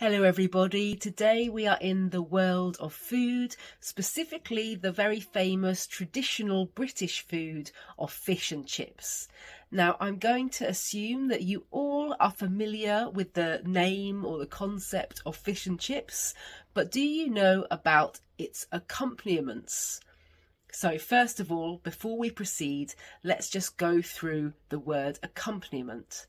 Hello everybody, today we are in the world of food, specifically the very famous traditional British food of fish and chips. Now I'm going to assume that you all are familiar with the name or the concept of fish and chips, but do you know about its accompaniments? So first of all, before we proceed, let's just go through the word accompaniment.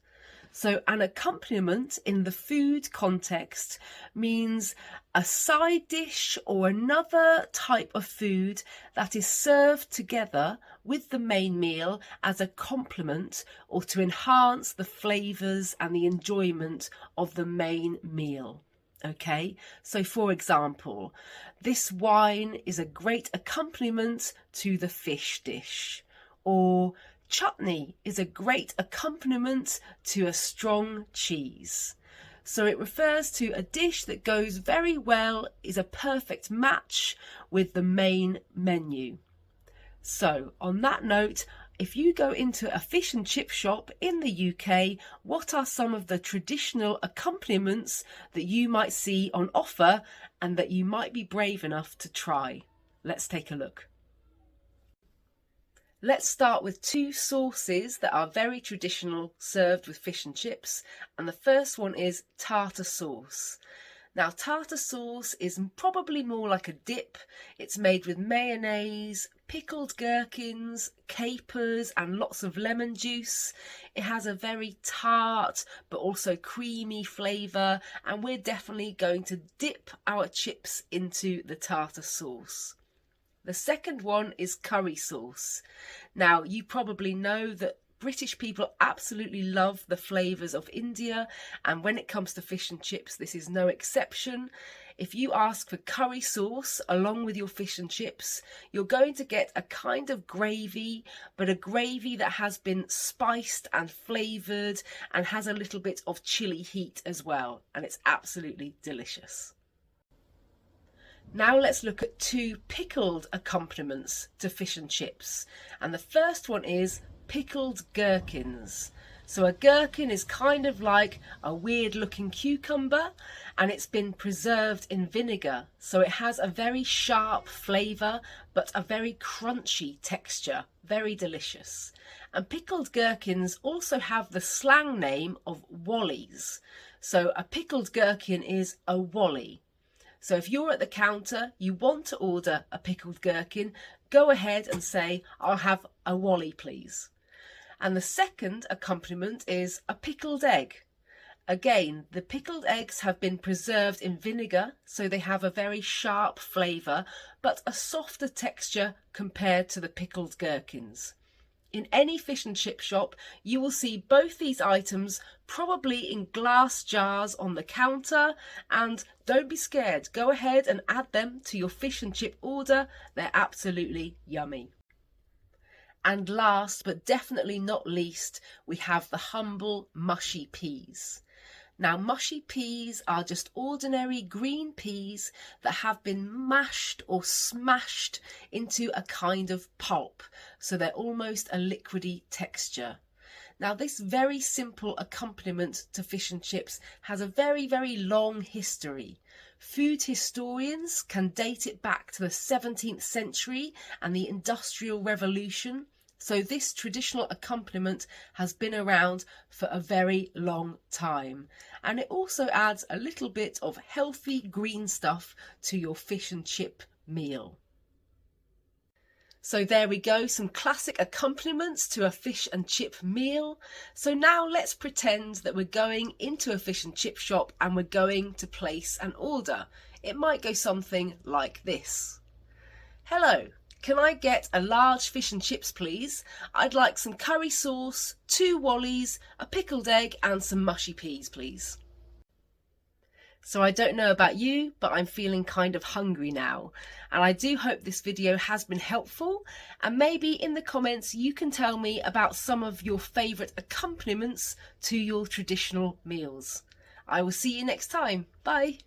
So an accompaniment in the food context means a side dish or another type of food that is served together with the main meal as a complement or to enhance the flavours and the enjoyment of the main meal. Okay, so for example, this wine is a great accompaniment to the fish dish, or chutney is a great accompaniment to a strong cheese. So it refers to a dish that goes very well, is a perfect match with the main menu. So on that note, if you go into a fish and chip shop in the UK, what are some of the traditional accompaniments that you might see on offer and that you might be brave enough to try? Let's take a look. Let's start with two sauces that are very traditional served with fish and chips, and the first one is tartar sauce. Now tartar sauce is probably more like a dip. It's made with mayonnaise, pickled gherkins, capers and lots of lemon juice. It has a very tart but also creamy flavour, and we're definitely going to dip our chips into the tartar sauce. The second one is curry sauce. Now, you probably know that British people absolutely love the flavours of India, and when it comes to fish and chips, this is no exception. If you ask for curry sauce along with your fish and chips, you're going to get a kind of gravy, but a gravy that has been spiced and flavoured and has a little bit of chili heat as well, and it's absolutely delicious. Now let's look at two pickled accompaniments to fish and chips. And the first one is pickled gherkins. So a gherkin is kind of like a weird looking cucumber, and it's been preserved in vinegar. So it has a very sharp flavour but a very crunchy texture. Very delicious. And pickled gherkins also have the slang name of wallies. So a pickled gherkin is a wally. So if you're at the counter, you want to order a pickled gherkin, go ahead and say, I'll have a wally please. And the second accompaniment is a pickled egg. Again, the pickled eggs have been preserved in vinegar, so they have a very sharp flavour, but a softer texture compared to the pickled gherkins. In any fish and chip shop, you will see both these items probably in glass jars on the counter, and don't be scared, go ahead and add them to your fish and chip order. They're absolutely yummy. And last but definitely not least, we have the humble mushy peas. Now mushy peas are just ordinary green peas that have been mashed or smashed into a kind of pulp, so they're almost a liquidy texture. Now this very simple accompaniment to fish and chips has a very, very long history. Food historians can date it back to the 17th century and the Industrial Revolution. So this traditional accompaniment has been around for a very long time, and it also adds a little bit of healthy green stuff to your fish and chip meal. So there we go, some classic accompaniments to a fish and chip meal. So now let's pretend that we're going into a fish and chip shop and we're going to place an order. It might go something like this. Hello. Can I get a large fish and chips please? I'd like some curry sauce, 2 wallies, a pickled egg and some mushy peas please. So I don't know about you, but I'm feeling kind of hungry now. And I do hope this video has been helpful, and maybe in the comments you can tell me about some of your favourite accompaniments to your traditional meals. I will see you next time. Bye.